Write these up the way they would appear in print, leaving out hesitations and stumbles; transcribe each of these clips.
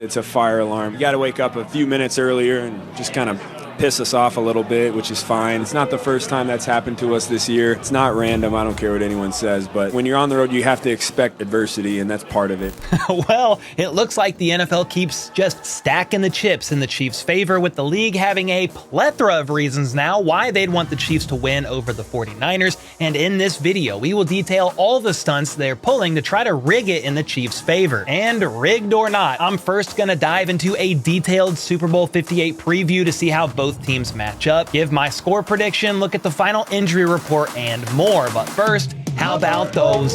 It's a fire alarm. You got to wake up a few minutes earlier and just kind of piss us off a little bit, which is fine. It's not the first time that's happened to us this year. It's not random. I don't care what anyone says, but when you're on the road, you have to expect adversity, and that's part of it. Well, it looks like the NFL keeps just stacking the chips in the Chiefs' favor, with the league having a plethora of reasons now why they'd want the Chiefs to win over the 49ers. And in this video, we will detail all the stunts they're pulling to try to rig it in the Chiefs' favor. And rigged or not, I'm first gonna dive into a detailed Super Bowl 58 preview to see how both teams match up, give my score prediction, look at the final injury report, and more. But first, how about those?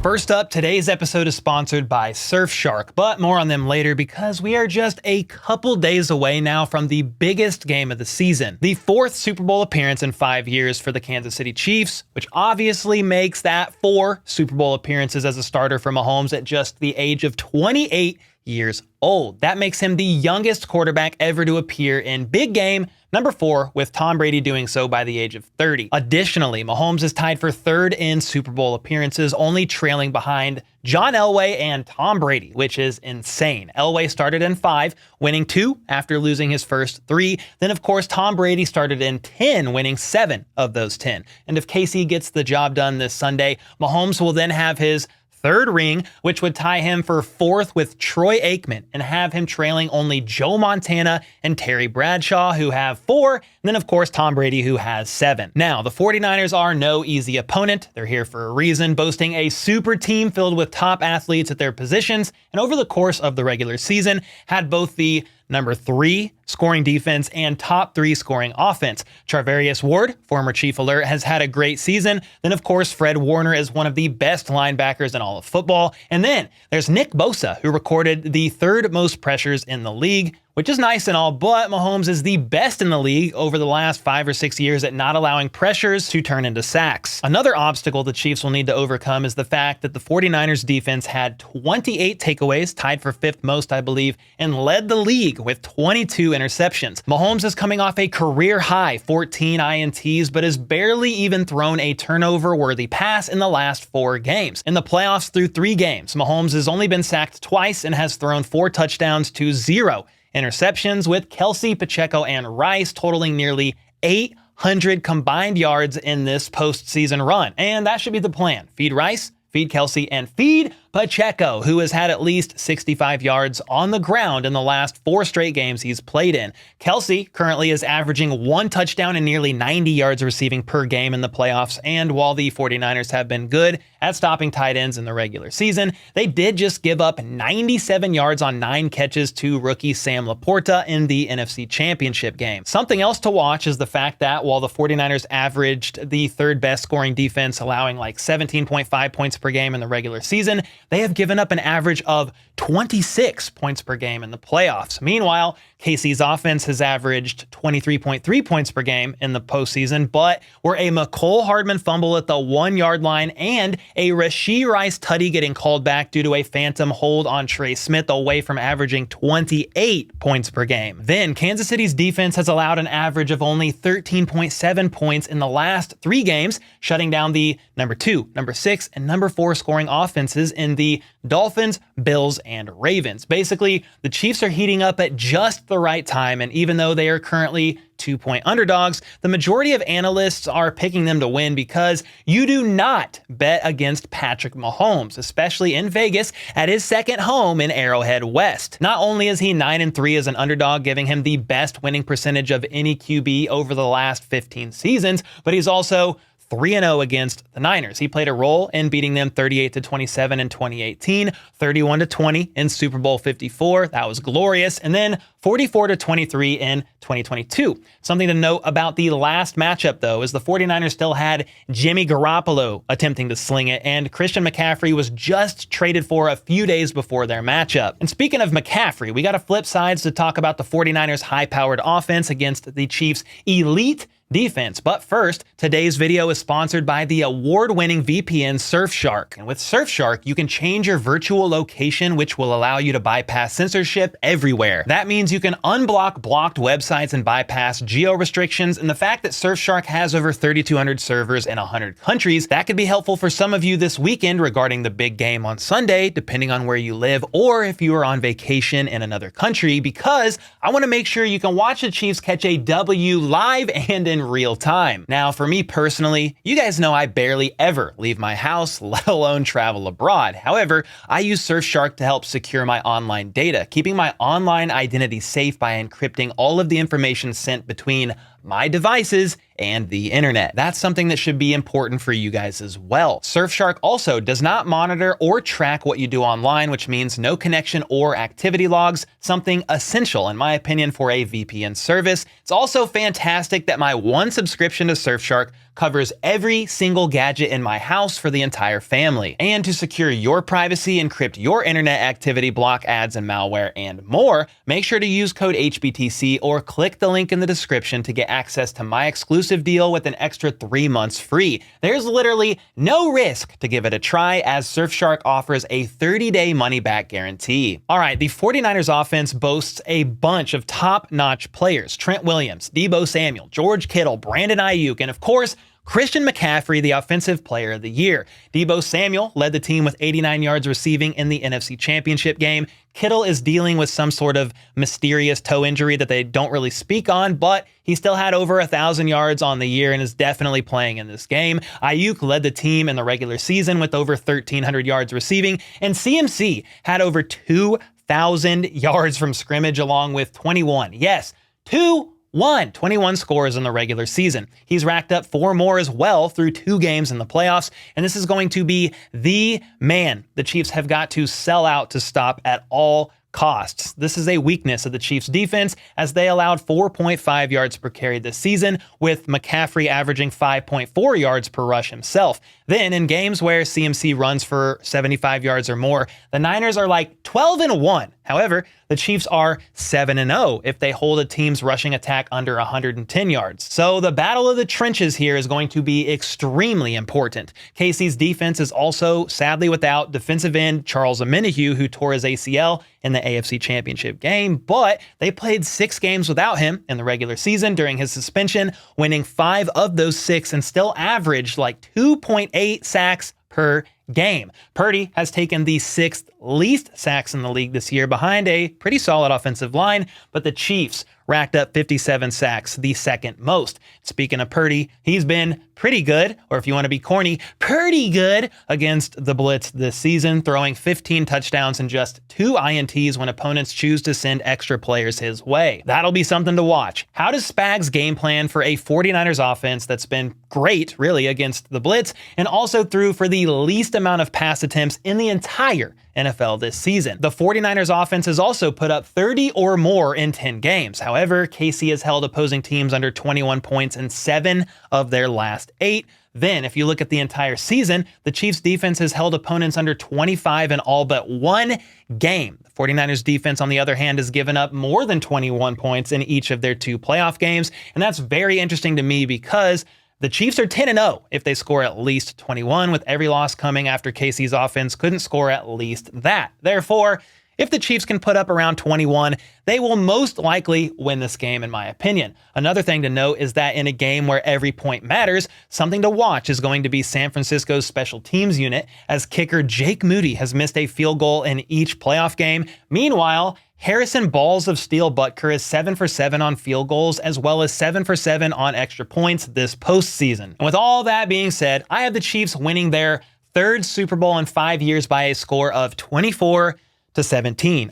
First up, today's episode is sponsored by Surfshark, but more on them later because we are just a couple days away now from the biggest game of the season, the 4th Super Bowl appearance in 5 years for the Kansas City Chiefs, which obviously makes that 4 Super Bowl appearances as a starter for Mahomes at just the age of 28 years old. That makes him the youngest quarterback ever to appear in big game number 4, with Tom Brady doing so by the age of 30. Additionally, Mahomes is tied for 3rd in Super Bowl appearances, only trailing behind John Elway and Tom Brady, which is insane. Elway started in 5, winning 2 after losing his first 3. Then, of course, Tom Brady started in 10, winning 7 of those 10. And if KC gets the job done this Sunday, Mahomes will then have his 3rd ring, which would tie him for 4th with Troy Aikman and have him trailing only Joe Montana and Terry Bradshaw, who have 4, and then of course Tom Brady, who has 7. Now, the 49ers are no easy opponent. They're here for a reason, boasting a super team filled with top athletes at their positions, and over the course of the regular season, had both the number 3 scoring defense and top 3 scoring offense. Charvarius Ward, former Chief Alert, has had a great season. Then, of course, Fred Warner is one of the best linebackers in all of football. And then there's Nick Bosa, who recorded the 3rd most pressures in the league, which is nice and all, but Mahomes is the best in the league over the last 5 or 6 years at not allowing pressures to turn into sacks. Another obstacle the Chiefs will need to overcome is the fact that the 49ers defense had 28 takeaways, tied for 5th most, I believe, and led the league with 22 interceptions. Mahomes is coming off a career-high 14 INTs, but has barely even thrown a turnover-worthy pass in the last 4 games. In the playoffs through 3 games, Mahomes has only been sacked twice and has thrown 4 touchdowns to 0 interceptions, with Kelsey, Pacheco, and Rice totaling nearly 800 combined yards in this postseason run. And that should be the plan. Feed Rice, feed Kelsey, and feed Pacheco, who has had at least 65 yards on the ground in the last 4 straight games he's played in. Kelsey currently is averaging 1 touchdown and nearly 90 yards receiving per game in the playoffs, and while the 49ers have been good at stopping tight ends in the regular season, they did just give up 97 yards on 9 catches to rookie Sam Laporta in the NFC Championship game. Something else to watch is the fact that while the 49ers averaged the 3rd best scoring defense, allowing like 17.5 points per game in the regular season, they have given up an average of 26 points per game in the playoffs. Meanwhile, KC's offense has averaged 23.3 points per game in the postseason, but were a McCole Hardman fumble at the 1-yard line and a Rashee Rice tutty getting called back due to a phantom hold on Trey Smith away from averaging 28 points per game. Then, Kansas City's defense has allowed an average of only 13.7 points in the last 3 games, shutting down the number 2, number 6, and number 4 scoring offenses in the Dolphins, Bills, and Ravens. Basically, the Chiefs are heating up at just the right time, and even though they are currently 2-point underdogs, the majority of analysts are picking them to win because you do not bet against Patrick Mahomes, especially in Vegas at his second home in Arrowhead West. Not only is he 9-3 as an underdog, giving him the best winning percentage of any QB over the last 15 seasons, but he's also 3-0 against the Niners. He played a role in beating them 38-27 in 2018, 31-20 in Super Bowl 54. That was glorious. And then 44-23 in 2022. Something to note about the last matchup, though, is the 49ers still had Jimmy Garoppolo attempting to sling it, and Christian McCaffrey was just traded for a few days before their matchup. And speaking of McCaffrey, we got to flip sides to talk about the 49ers' high-powered offense against the Chiefs' elite defense. But first, today's video is sponsored by the award-winning VPN Surfshark. And with Surfshark, you can change your virtual location, which will allow you to bypass censorship everywhere. That means you can unblock blocked websites and bypass geo restrictions. And the fact that Surfshark has over 3,200 servers in 100 countries, that could be helpful for some of you this weekend regarding the big game on Sunday, depending on where you live, or if you are on vacation in another country, because I want to make sure you can watch the Chiefs catch a W live and in real time. Now, for me personally, you guys know I barely ever leave my house, let alone travel abroad. However, I use Surfshark to help secure my online data, keeping my online identity safe by encrypting all of the information sent between my devices and the internet. That's something that should be important for you guys as well. Surfshark also does not monitor or track what you do online, which means no connection or activity logs, something essential in my opinion for a VPN service. It's also fantastic that my one subscription to Surfshark covers every single gadget in my house for the entire family. And to secure your privacy, encrypt your internet activity, block ads and malware, and more, make sure to use code HBTC or click the link in the description to get access to my exclusive deal with an extra 3 months free. There's literally no risk to give it a try, as Surfshark offers a 30-day money-back guarantee. All right, the 49ers offense boasts a bunch of top-notch players: Trent Williams, Deebo Samuel, George Kittle, Brandon Ayuk, and of course, Christian McCaffrey, the Offensive Player of the Year. Deebo Samuel led the team with 89 yards receiving in the NFC Championship game. Kittle is dealing with some sort of mysterious toe injury that they don't really speak on, but he still had over 1,000 yards on the year and is definitely playing in this game. Ayuk led the team in the regular season with over 1,300 yards receiving, and CMC had over 2,000 yards from scrimmage along with 21. Yes, 21 scores in the regular season. He's racked up 4 more as well through 2 games in the playoffs, and this is going to be the man the Chiefs have got to sell out to stop at all costs. This is a weakness of the Chiefs defense, as they allowed 4.5 yards per carry this season, with McCaffrey averaging 5.4 yards per rush himself. Then in games where CMC runs for 75 yards or more, the Niners are like 12-1. However, the Chiefs are 7-0 if they hold a team's rushing attack under 110 yards. So the battle of the trenches here is going to be extremely important. KC's defense is also sadly without defensive end Charles Omenihu, who tore his ACL in the AFC Championship game, but they played 6 games without him in the regular season during his suspension, winning 5 of those 6 and still averaged like 2.8 sacks per game. Purdy has taken the 6th least sacks in the league this year, behind a pretty solid offensive line, but the Chiefs racked up 57 sacks, the 2nd most. Speaking of Purdy, he's been pretty good, or if you want to be corny, pretty good against the blitz this season, throwing 15 touchdowns and just 2 INTs when opponents choose to send extra players his way. That'll be something to watch. How does Spags game plan for a 49ers offense that's been great, really, against the blitz, and also threw for the least amount of pass attempts in the entire NFL this season? The 49ers offense has also put up 30 or more in 10 games. However, KC has held opposing teams under 21 points in 7 of their last 8. Then, if you look at the entire season, the Chiefs defense has held opponents under 25 in all but 1 game. The 49ers defense, on the other hand, has given up more than 21 points in each of their 2 playoff games. And that's very interesting to me, because the Chiefs are 10-0 if they score at least 21, with every loss coming after KC's offense couldn't score at least that. Therefore, if the Chiefs can put up around 21, they will most likely win this game, in my opinion. Another thing to note is that in a game where every point matters, something to watch is going to be San Francisco's special teams unit, as kicker Jake Moody has missed a field goal in each playoff game. Meanwhile, Harrison Balls of Steel Butker is 7 for 7 on field goals, as well as 7 for 7 on extra points this postseason. And with all that being said, I have the Chiefs winning their 3rd Super Bowl in 5 years by a score of 24-17.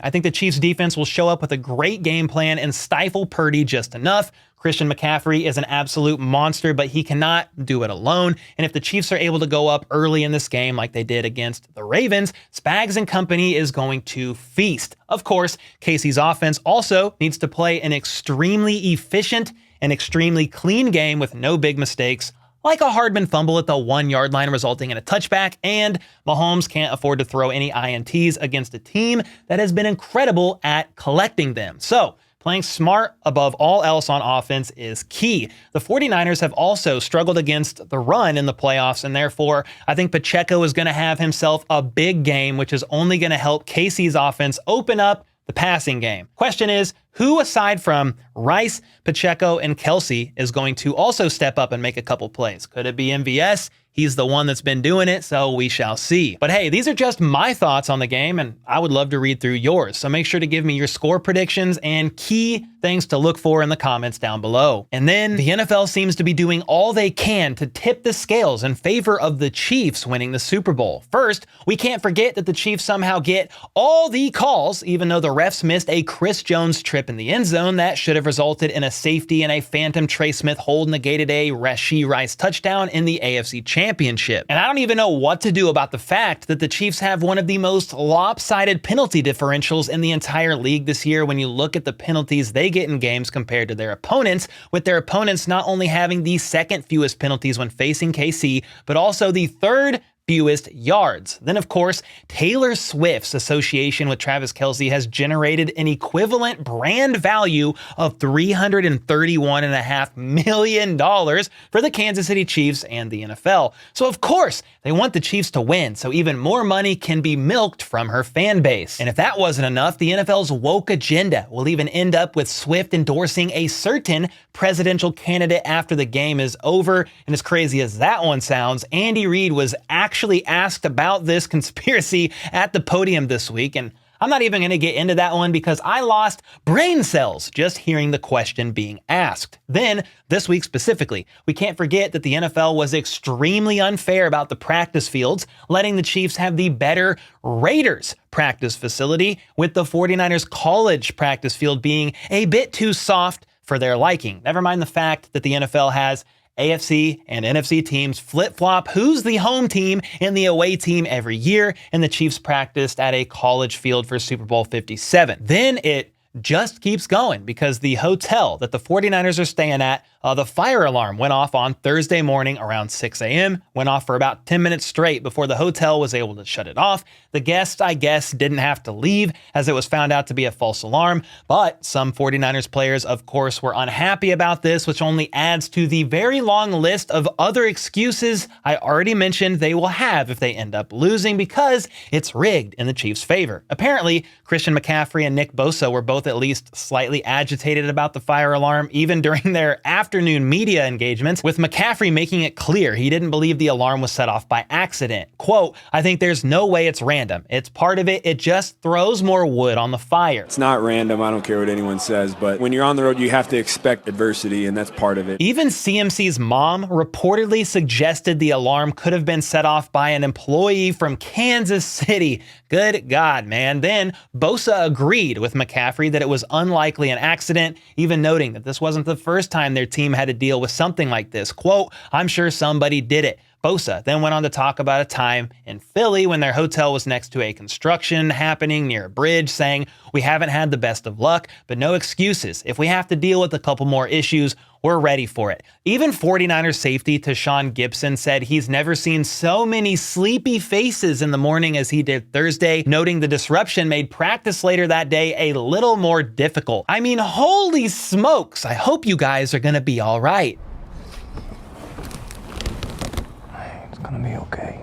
I think the Chiefs defense will show up with a great game plan and stifle Purdy just enough. Christian McCaffrey is an absolute monster, but he cannot do it alone. And if the Chiefs are able to go up early in this game like they did against the Ravens, Spags and company is going to feast. Of course, KC's offense also needs to play an extremely efficient and extremely clean game with no big mistakes, like a Hardman fumble at the 1-yard line resulting in a touchback, and Mahomes can't afford to throw any INTs against a team that has been incredible at collecting them. So Playing smart above all else on offense is key. The 49ers have also struggled against the run in the playoffs, and therefore I think Pacheco is going to have himself a big game, which is only going to help KC's offense open up the passing game. Question is, who aside from Rice, Pacheco, and Kelsey is going to also step up and make a couple plays? Could it be MVS? He's the one that's been doing it, so we shall see. But hey, these are just my thoughts on the game, and I would love to read through yours. So make sure to give me your score predictions and key things to look for in the comments down below. And then the NFL seems to be doing all they can to tip the scales in favor of the Chiefs winning the Super Bowl. First, we can't forget that the Chiefs somehow get all the calls, even though the refs missed a Chris Jones trip in the end zone that should have resulted in a safety, and a phantom Trey Smith hold negated a Rashee Rice touchdown in the AFC Championship. And I don't even know what to do about the fact that the Chiefs have one of the most lopsided penalty differentials in the entire league this year when you look at the penalties they get in games compared to their opponents, with their opponents not only having the second fewest penalties when facing KC, but also the third fewest yards. Then, of course, Taylor Swift's association with Travis Kelce has generated an equivalent brand value of $331.5 million for the Kansas City Chiefs and the NFL. So, of course, they want the Chiefs to win, so even more money can be milked from her fan base. And if that wasn't enough, the NFL's woke agenda will even end up with Swift endorsing a certain presidential candidate after the game is over. And as crazy as that one sounds, Andy Reid was actually asked about this conspiracy at the podium this week, and I'm not even going to get into that one because I lost brain cells just hearing the question being asked. Then, this week specifically, we can't forget that the NFL was extremely unfair about the practice fields, letting the Chiefs have the better Raiders practice facility, with the 49ers college practice field being a bit too soft for their liking. Never mind the fact that the NFL has AFC and NFC teams flip-flop who's the home team and the away team every year, and the Chiefs practiced at a college field for Super Bowl 57. Then it just keeps going because the hotel that the 49ers are staying at, the fire alarm went off on Thursday morning around 6 a.m., went off for about 10 minutes straight before the hotel was able to shut it off. The guests, I guess, didn't have to leave as it was found out to be a false alarm, but some 49ers players, of course, were unhappy about this, which only adds to the very long list of other excuses I already mentioned they will have if they end up losing because it's rigged in the Chiefs' favor. Apparently, Christian McCaffrey and Nick Bosa were both at least slightly agitated about the fire alarm, even during their afternoon media engagements, with McCaffrey making it clear he didn't believe the alarm was set off by accident. Quote, "I think there's no way it's random. It's part of it. It just throws more wood on the fire." It's not random. I don't care what anyone says, but when you're on the road, you have to expect adversity, and that's part of it. Even CMC's mom reportedly suggested the alarm could have been set off by an employee from Kansas City. Good God, man. Then Bosa agreed with McCaffrey that it was unlikely an accident, even noting that this wasn't the first time their team had to deal with something like this. Quote, "I'm sure somebody did it." Bosa then went on to talk about a time in Philly when their hotel was next to a construction happening near a bridge, saying, "We haven't had the best of luck, but no excuses. If we have to deal with a couple more issues, we're ready for it." Even 49ers safety Tashawn Gibson said he's never seen so many sleepy faces in the morning as he did Thursday, noting the disruption made practice later that day a little more difficult. I mean, holy smokes, I hope you guys are gonna be all right. It's gonna be okay.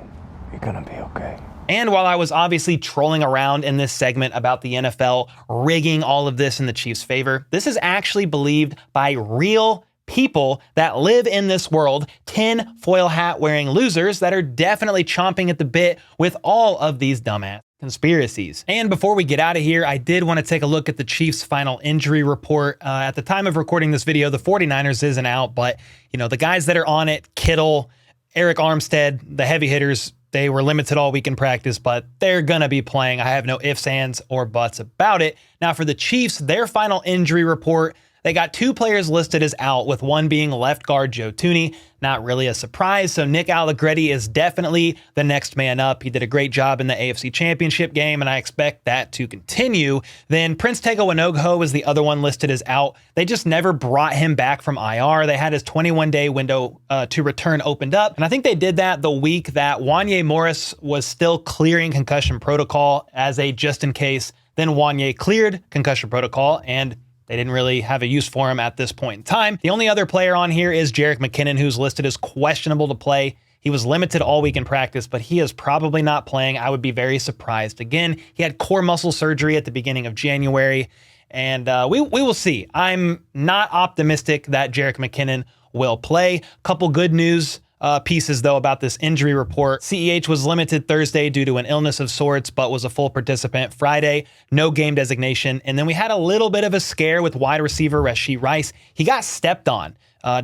You're gonna be okay. And while I was obviously trolling around in this segment about the NFL rigging all of this in the Chiefs' favor, this is actually believed by real people that live in this world, 10 foil hat wearing losers that are definitely chomping at the bit with all of these dumbass conspiracies. And before we get out of here, I did want to take a look at the Chiefs' final injury report. At the time of recording this video, the 49ers isn't out, but the guys that are on it, Kittle, Eric Armstead, the heavy hitters, they were limited all week in practice, but they're going to be playing. I have no ifs, ands, or buts about it. Now for the Chiefs, their final injury report, they got 2 players listed as out, with one being left guard Joe Thuney. Not really a surprise, so Nick Allegretti is definitely the next man up. He did a great job in the AFC Championship game, and I expect that to continue. Then Prince Tega Wanogho was the other one listed as out. They just never brought him back from IR. They had his 21-day window to return opened up, and I think they did that the week that Wanya Morris was still clearing concussion protocol as a just in case. Then Wanya cleared concussion protocol, and they didn't really have a use for him at this point in time. The only other player on here is McKinnon, who's listed as questionable to play. He was limited all week in practice, but he is probably not playing. I would be very surprised. Again, he had core muscle surgery at the beginning of January, and we will see. I'm not optimistic that McKinnon will play. Couple good news pieces, though, about this injury report. CEH was limited Thursday due to an illness of sorts, but was a full participant Friday. No game designation. And then we had a little bit of a scare with wide receiver Rashee Rice. He got stepped on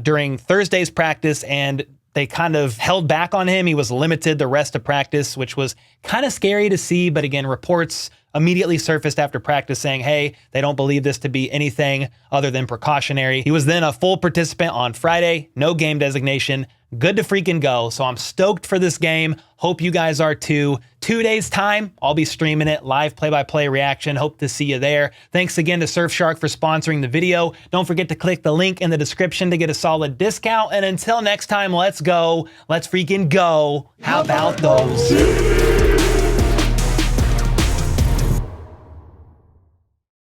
during Thursday's practice, and they kind of held back on him. He was limited the rest of practice, which was kind of scary to see. But again, reports immediately surfaced after practice saying, hey, they don't believe this to be anything other than precautionary. He was then a full participant on Friday, no game designation. Good to freaking go. So I'm stoked for this game. Hope you guys are too. 2 days time, I'll be streaming it, live play-by-play reaction. Hope to see you there. Thanks again to Surfshark for sponsoring the video. Don't forget to click the link in the description to get a solid discount. And until next time, let's go. Let's freaking go. How about those?